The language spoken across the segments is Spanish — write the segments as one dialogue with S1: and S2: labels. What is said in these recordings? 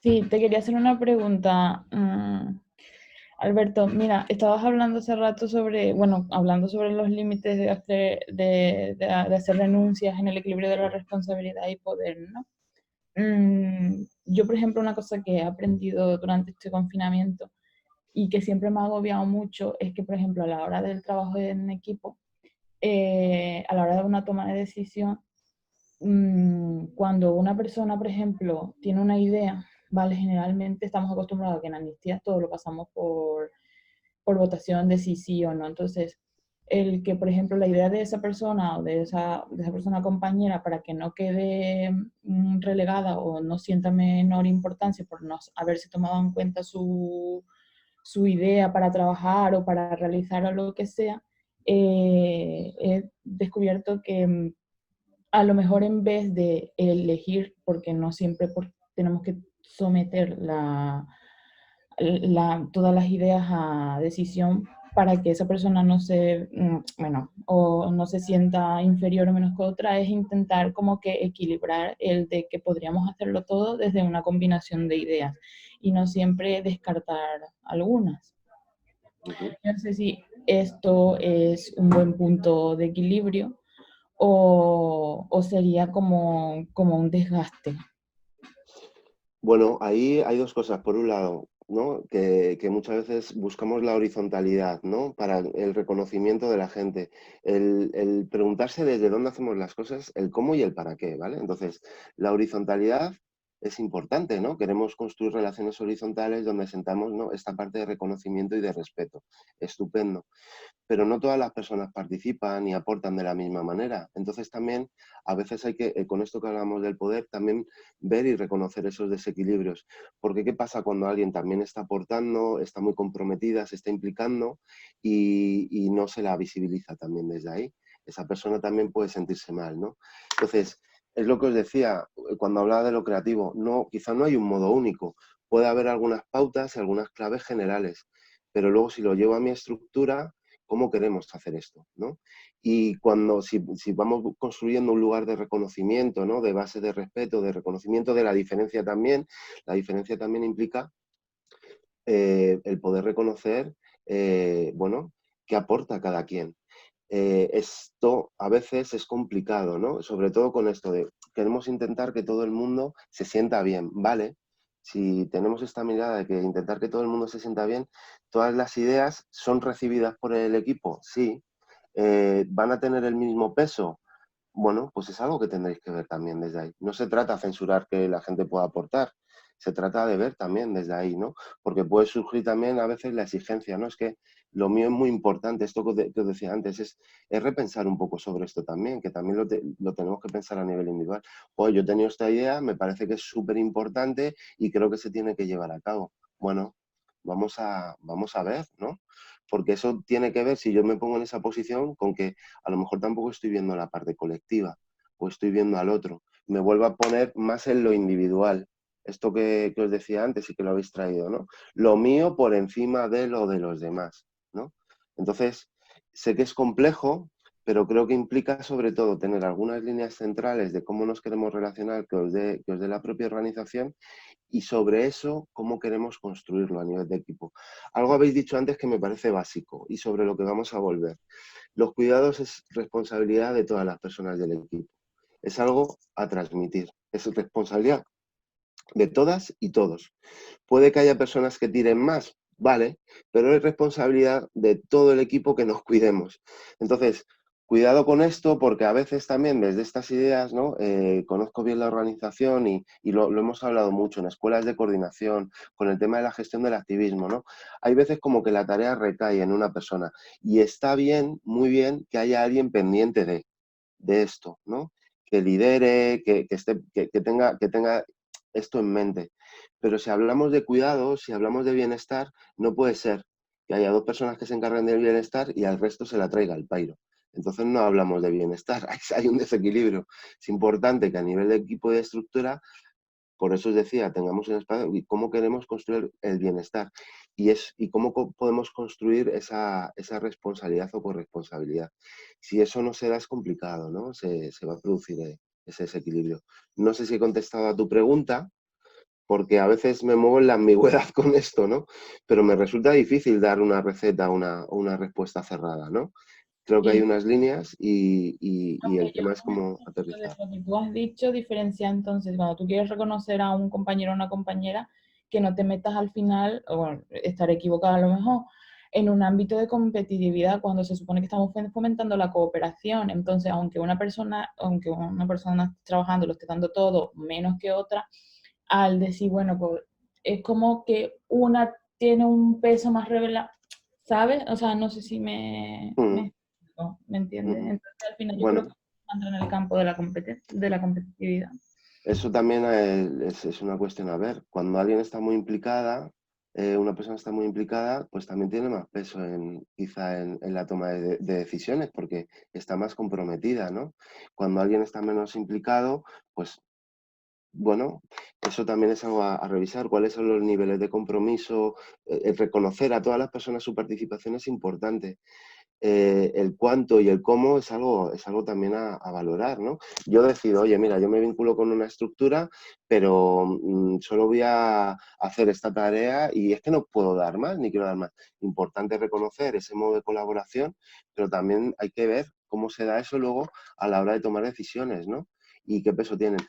S1: Sí, te quería hacer una pregunta, Alberto. Mira, estabas hablando hace rato sobre, bueno, hablando sobre los límites de hacer renuncias en el equilibrio de la responsabilidad y poder, ¿no? Yo, por ejemplo, una cosa que he aprendido durante este confinamiento y que siempre me ha agobiado mucho es que, por ejemplo, a la hora del trabajo en equipo, a la hora de una toma de decisión, cuando una persona, por ejemplo, tiene una idea, ¿vale? Generalmente estamos acostumbrados a que en amnistías todo lo pasamos por votación de sí, sí o no. Entonces, el que, por ejemplo, la idea de esa persona o de esa persona compañera para que no quede relegada o no sienta menor importancia por no haberse tomado en cuenta su idea para trabajar o para realizar o lo que sea, he descubierto que a lo mejor en vez de elegir, porque no siempre tenemos que someter todas las ideas a decisión para que esa persona no se, bueno, o no se sienta inferior o menos que otra, es intentar como que equilibrar el de que podríamos hacerlo todo desde una combinación de ideas y no siempre descartar algunas.
S2: Ujú.
S1: No sé si esto es un buen punto de equilibrio o sería como un desgaste.
S2: Bueno, ahí hay dos cosas. Por un lado, ¿no? Que muchas veces buscamos la horizontalidad, ¿no? Para el reconocimiento de la gente. El preguntarse desde dónde hacemos las cosas, el cómo y el para qué, ¿vale? Entonces, la horizontalidad es importante, ¿no? Queremos construir relaciones horizontales donde sentamos, ¿no? Esta parte de reconocimiento y de respeto. Estupendo, pero no todas las personas participan y aportan de la misma manera. Entonces también a veces hay que, con esto que hablamos del poder, también ver y reconocer esos desequilibrios. Porque ¿qué pasa cuando alguien también está aportando, está muy comprometida, se está implicando y no se la visibiliza también desde ahí? Esa persona también puede sentirse mal, ¿no? Entonces, es lo que os decía cuando hablaba de lo creativo. No, quizá no hay un modo único. Puede haber algunas pautas y algunas claves generales, pero luego si lo llevo a mi estructura, ¿cómo queremos hacer esto? ¿No? Y si vamos construyendo un lugar de reconocimiento, ¿no? De base de respeto, de reconocimiento de la diferencia también implica el poder reconocer, bueno, qué aporta cada quien. Esto a veces es complicado, ¿no? Sobre todo con esto de queremos intentar que todo el mundo se sienta bien, ¿vale? Si tenemos esta mirada de que intentar que todo el mundo se sienta bien, todas las ideas son recibidas por el equipo, sí. ¿Van a tener el mismo peso? Bueno, pues es algo que tendréis que ver también desde ahí. No se trata de censurar que la gente pueda aportar, se trata de ver también desde ahí, ¿no? Porque puede surgir también a veces la exigencia, ¿no? Es que lo mío es muy importante, esto que os decía antes, es repensar un poco sobre esto también, que también lo tenemos que pensar a nivel individual. Pues yo he tenido esta idea, me parece que es súper importante y creo que se tiene que llevar a cabo. Bueno, vamos a ver, ¿no? Porque eso tiene que ver, si yo me pongo en esa posición, con que a lo mejor tampoco estoy viendo la parte colectiva o estoy viendo al otro. Me vuelvo a poner más en lo individual. Esto que os decía antes y que lo habéis traído, ¿no? Lo mío por encima de lo de los demás, ¿no? Entonces, sé que es complejo, pero creo que implica sobre todo tener algunas líneas centrales de cómo nos queremos relacionar que os dé la propia organización y sobre eso cómo queremos construirlo a nivel de equipo. Algo habéis dicho antes que me parece básico y sobre lo que vamos a volver. Los cuidados es responsabilidad de todas las personas del equipo. Es algo a transmitir. Es responsabilidad de todas y todos. Puede que haya personas que tiren más, vale, pero es responsabilidad de todo el equipo que nos cuidemos. Entonces, cuidado con esto porque a veces también desde estas ideas, ¿no? Conozco bien la organización y lo hemos hablado mucho en escuelas de coordinación, con el tema de la gestión del activismo, ¿no? Hay veces como que la tarea recae en una persona y está bien, muy bien, que haya alguien pendiente de esto, ¿no? Que lidere, que tenga esto en mente. Pero si hablamos de cuidados, si hablamos de bienestar, no puede ser que haya dos personas que se encarguen del bienestar y al resto se la traiga el pairo. Entonces no hablamos de bienestar, hay un desequilibrio. Es importante que a nivel de equipo y de estructura, por eso os decía, tengamos un espacio y cómo queremos construir el bienestar y cómo podemos construir esa responsabilidad o corresponsabilidad. Si eso no se da es complicado, ¿no? Se va a producir ese desequilibrio. No sé si he contestado a tu pregunta, porque a veces me muevo en la ambigüedad con esto, ¿no? Pero me resulta difícil dar una receta o una respuesta cerrada, ¿no? Creo que hay
S1: Y
S2: unas líneas y
S1: hombre,
S2: el
S1: yo
S2: tema es cómo
S1: creo que de
S2: aterrizar.
S1: lo que tú has dicho, diferencia entonces, cuando tú quieres reconocer a un compañero o una compañera, que no te metas al final, o bueno, estaré equivocada a lo mejor, en un ámbito de competitividad cuando se supone que estamos fomentando la cooperación. Entonces, aunque una persona esté trabajando, lo esté dando todo menos que otra, al decir, bueno, pues es como que una tiene un peso más revelado, ¿sabes? O sea, no sé si
S2: Mm,
S1: ¿me entiendes?
S2: ujú.
S1: Entonces, al final yo creo que
S2: Bueno,
S1: entra en el campo de de la competitividad.
S2: eso también es una cuestión a ver. Cuando alguien está muy implicada, una persona está muy implicada, pues también tiene más peso quizá en la toma de decisiones, porque está más comprometida, ¿no? Cuando alguien está menos implicado, pues bueno, eso también es algo a revisar. ¿Cuáles son los niveles de compromiso? El reconocer a todas las personas su participación es importante. El cuánto y el cómo es algo también a valorar, ¿no? Yo decido, oye, mira, yo me vinculo con una estructura, pero solo voy a hacer esta tarea y es que no puedo dar más, ni quiero dar más. Importante reconocer ese modo de colaboración, pero también hay que ver cómo se da eso luego a la hora de tomar decisiones, ¿no? Y qué peso tienen.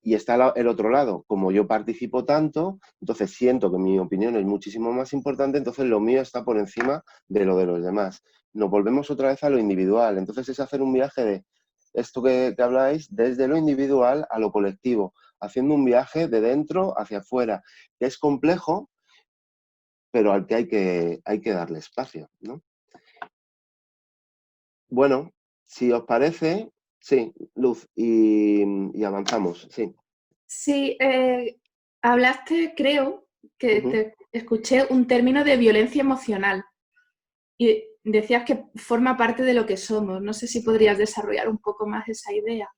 S2: Y está el otro lado, como yo participo tanto, entonces siento que mi opinión es muchísimo más importante, entonces lo mío está por encima de lo de los demás. Nos volvemos otra vez a lo individual. Entonces es hacer un viaje de esto que habláis, desde lo individual a lo colectivo, haciendo un viaje de dentro hacia afuera, que es complejo, pero al que hay que darle espacio, ¿no? Bueno, si os parece, sí, Luz, y avanzamos, sí.
S3: Sí, hablaste, creo, que
S2: Ujú.
S3: te escuché un término de violencia emocional y decías que forma parte de lo que somos. No sé si podrías desarrollar un poco más esa idea.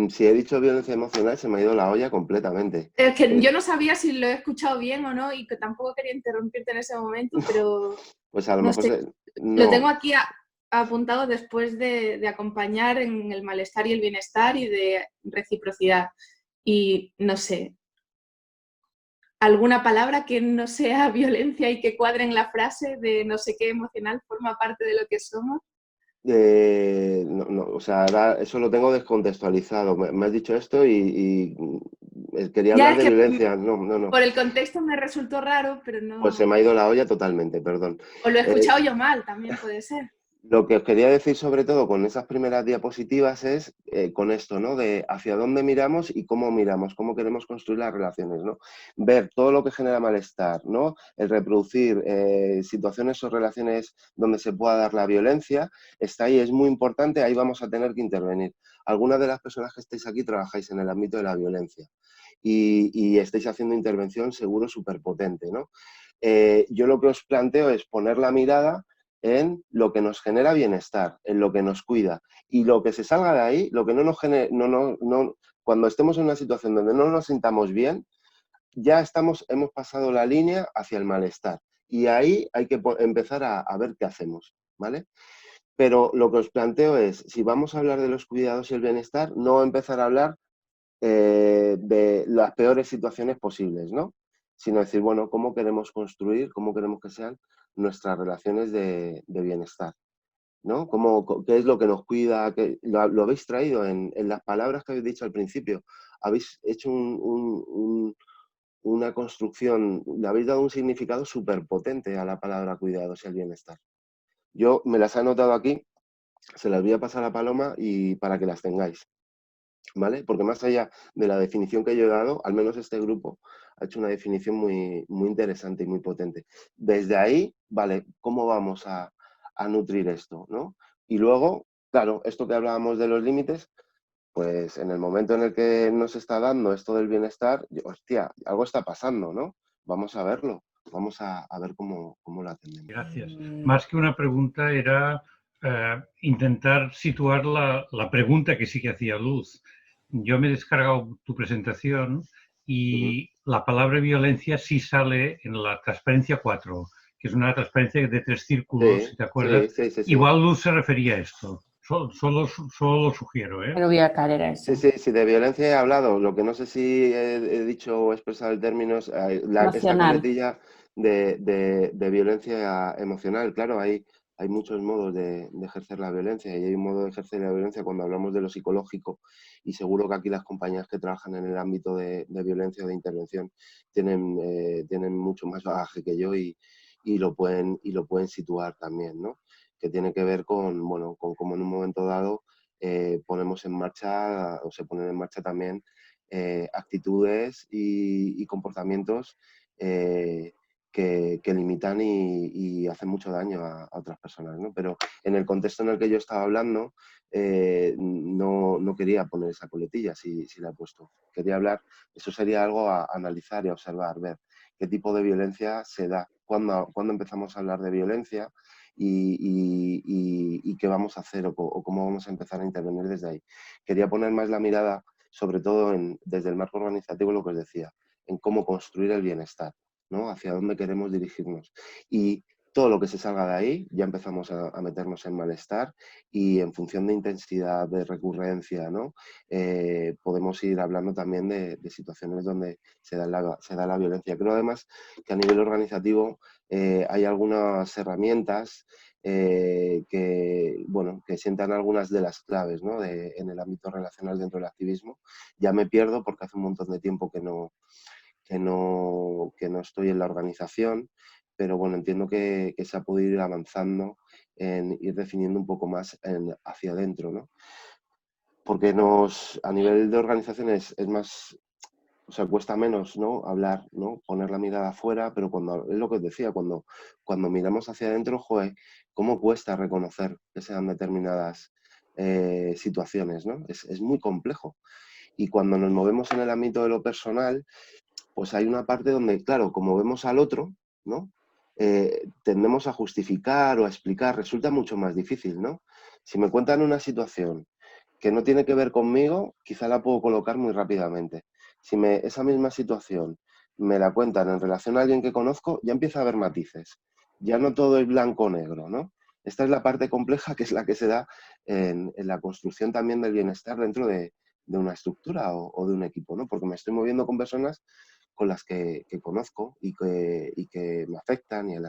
S2: Si he dicho violencia emocional, se me ha ido la olla completamente.
S3: Es que yo no sabía si lo he escuchado bien o no y que tampoco quería interrumpirte en ese momento, pero
S2: Pues a lo
S3: no
S2: mejor
S3: sé. Lo tengo
S2: no.
S3: aquí apuntado después de acompañar en el malestar y el bienestar y de reciprocidad. Y no sé, alguna palabra que no sea violencia y que cuadre en la frase de no sé qué emocional forma parte de lo que somos.
S2: No, no, o sea, ahora eso lo tengo descontextualizado. Me has dicho esto y quería
S3: Ya
S2: hablar
S3: es
S2: de
S3: que
S2: violencia. No, no, no.
S3: por el contexto me resultó raro, pero
S2: Pues se
S3: no.
S2: me ha ido la olla totalmente, perdón.
S3: O lo he
S2: Eh,
S3: escuchado yo mal, también puede ser.
S2: Lo que os quería decir sobre todo con esas primeras diapositivas es con esto, ¿no? De hacia dónde miramos y cómo miramos, cómo queremos construir las relaciones, ¿no? Ver todo lo que genera malestar, ¿no? El reproducir situaciones o relaciones donde se pueda dar la violencia, está ahí, es muy importante, ahí vamos a tener que intervenir. Algunas de las personas que estáis aquí trabajáis en el ámbito de la violencia y estáis haciendo intervención seguro súper potente, ¿no? Yo lo que os planteo es poner la mirada en lo que nos genera bienestar, en lo que nos cuida. Y lo que se salga de ahí, lo que no nos genere, cuando estemos en una situación donde no nos sintamos bien, ya hemos pasado la línea hacia el malestar. Y ahí hay que empezar a ver qué hacemos, ¿vale? Pero lo que os planteo es, si vamos a hablar de los cuidados y el bienestar, no empezar a hablar de las peores situaciones posibles, ¿no? Sino decir, bueno, ¿cómo queremos construir, cómo queremos que sean nuestras relaciones de bienestar? ¿No? ¿Qué es lo que nos cuida? Lo habéis traído en las palabras que habéis dicho al principio. Habéis hecho una construcción, le habéis dado un significado súper potente a la palabra cuidados y al bienestar. Yo me las he anotado aquí, se las voy a pasar a Paloma y para que las tengáis. ¿Vale? Porque más allá de la definición que yo he dado, al menos este grupo ha hecho una definición muy, muy interesante y muy potente. Desde ahí, vale, ¿cómo vamos a nutrir esto? ¿No? Y luego, claro, esto que hablábamos de los límites, pues en el momento en el que nos está dando esto del bienestar, hostia, algo está pasando, ¿no? Vamos a verlo, vamos a ver cómo lo atendemos.
S4: Gracias. Más que una pregunta era intentar situar la pregunta que sí que hacía Luz. Yo me he descargado tu presentación y la palabra violencia sí sale en la transparencia 4, que es una transparencia de 3 círculos,
S2: Sí,
S4: si te
S2: sí,
S4: acuerdas.
S2: sí, sí, sí.
S4: Igual Luz se refería a esto. Solo lo sugiero, ¿eh?
S5: Pero voy a caer a eso.
S2: Sí, de violencia he hablado. Lo que no sé si he dicho o he expresado el término es esta
S5: Emocional.
S2: coletilla de violencia emocional. Claro, hay muchos modos de ejercer la violencia y hay un modo de ejercer la violencia cuando hablamos de lo psicológico y seguro que aquí las compañías que trabajan en el ámbito de violencia o de intervención tienen mucho más bagaje que yo y lo pueden situar también, ¿no? Que tiene que ver con, bueno, con cómo en un momento dado ponemos en marcha o se ponen en marcha también actitudes y comportamientos que limitan y hacen mucho daño a otras personas, ¿no? Pero en el contexto en el que yo estaba hablando no quería poner esa coletilla, si la he puesto. Quería hablar, eso sería algo a analizar y a observar, ver qué tipo de violencia se da, cuándo empezamos a hablar de violencia y qué vamos a hacer o cómo vamos a empezar a intervenir desde ahí. Quería poner más la mirada, sobre todo desde el marco organizativo, lo que os decía, en cómo construir el bienestar, ¿no? Hacia dónde queremos dirigirnos. Y todo lo que se salga de ahí, ya empezamos a meternos en malestar y en función de intensidad, de recurrencia, ¿no? Podemos ir hablando también de situaciones donde se da la violencia. Creo además que a nivel organizativo hay algunas herramientas que sientan algunas de las claves, ¿no? En el ámbito relacional dentro del activismo. Ya me pierdo porque hace un montón de tiempo que no estoy en la organización, pero bueno, entiendo que se ha podido ir avanzando en ir definiendo un poco más hacia adentro, ¿no? Porque a nivel de organizaciones es más, o sea, cuesta menos, ¿no? Hablar, ¿no? Poner la mirada afuera, pero es lo que os decía, cuando miramos hacia adentro, joder, cómo cuesta reconocer que sean determinadas situaciones, ¿no? Es muy complejo. Y cuando nos movemos en el ámbito de lo personal, pues hay una parte donde, claro, como vemos al otro, ¿no? Tendemos a justificar o a explicar, resulta mucho más difícil, ¿no? Si me cuentan una situación que no tiene que ver conmigo, quizá la puedo colocar muy rápidamente. Si esa misma situación me la cuentan en relación a alguien que conozco, ya empieza a haber matices. Ya no todo es blanco o negro, ¿no? Esta es la parte compleja que es la que se da en la construcción también del bienestar dentro de una estructura o de un equipo, ¿no? Porque me estoy moviendo con personas con las que conozco y que me afectan y en las